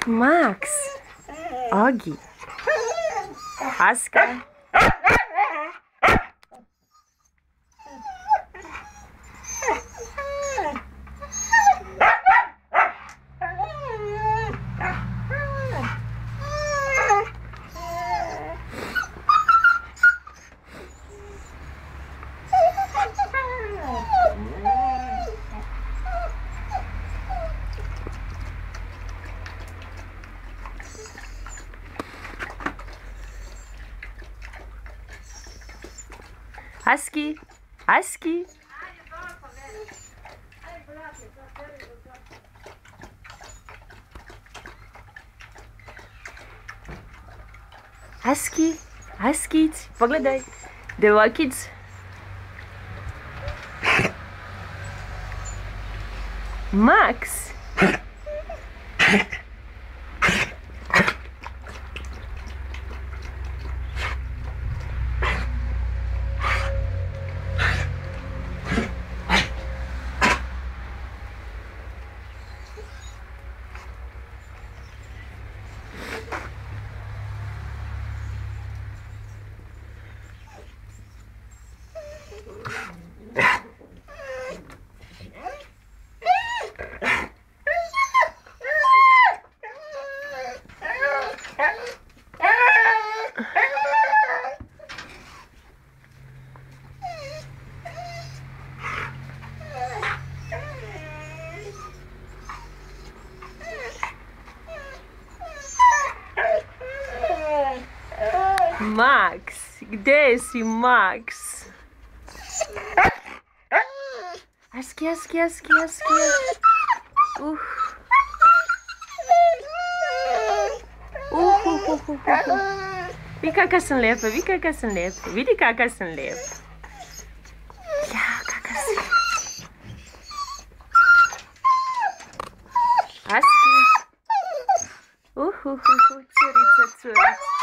Max, Ogi, Aska, Aski, Aski. Aski, Askic, pogledaj, devojkic. Max. Max, gdje si Max? Aski, Aski, Aski, Aski. Vi kaka sam lijepa, vi kaka sam lijepa. Vidi kaka sam lijepa. Ja, kaka sam. Aski. Curica, curica.